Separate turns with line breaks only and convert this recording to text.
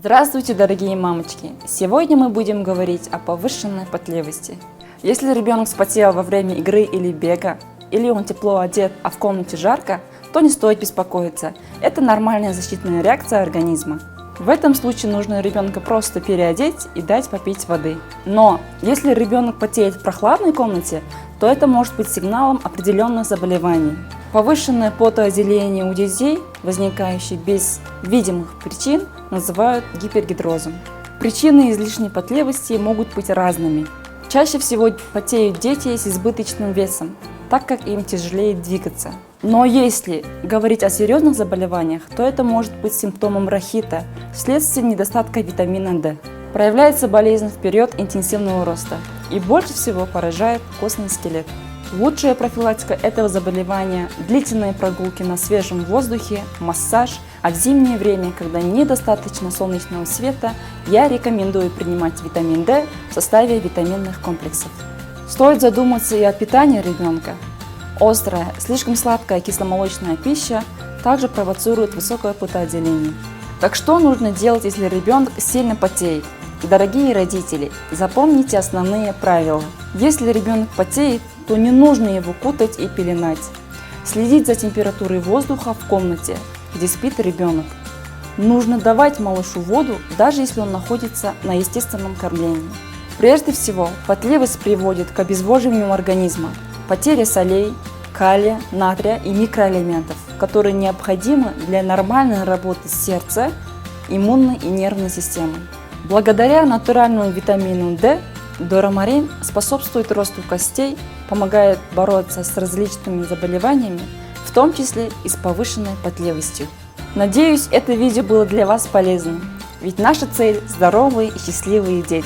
Здравствуйте, дорогие мамочки! Сегодня мы будем говорить о повышенной потливости. Если ребенок вспотел во время игры или бега, или он тепло одет, а в комнате жарко, то не стоит беспокоиться. Это нормальная защитная реакция организма. В этом случае нужно ребенка просто переодеть и дать попить воды. Но если ребенок потеет в прохладной комнате, то это может быть сигналом определенных заболеваний. Повышенное потоотделение у детей, возникающее без видимых причин, называют гипергидрозом. Причины излишней потливости могут быть разными. Чаще всего потеют дети с избыточным весом, так как им тяжелее двигаться. Но если говорить о серьезных заболеваниях, то это может быть симптомом рахита вследствие недостатка витамина D. Проявляется болезнь в период интенсивного роста и больше всего поражает костный скелет. Лучшая профилактика этого заболевания – длительные прогулки на свежем воздухе, массаж, а в зимнее время, когда недостаточно солнечного света, я рекомендую принимать витамин D в составе витаминных комплексов. Стоит задуматься и о питании ребенка. Острая, слишком сладкая кисломолочная пища также провоцирует высокое потоотделение. Так что нужно делать, если ребенок сильно потеет? Дорогие родители, запомните основные правила. Если ребенок потеет, то не нужно его кутать и пеленать. Следить за температурой воздуха в комнате, где спит ребенок. Нужно давать малышу воду, даже если он находится на естественном кормлении. Прежде всего, потливость приводит к обезвоживанию организма, потере солей, калия, натрия и микроэлементов, которые необходимы для нормальной работы сердца, иммунной и нервной системы. Благодаря натуральному витамину D, доромарин способствует росту костей, помогает бороться с различными заболеваниями, в том числе и с повышенной потливостью. Надеюсь, это видео было для вас полезным, ведь наша цель – здоровые и счастливые дети.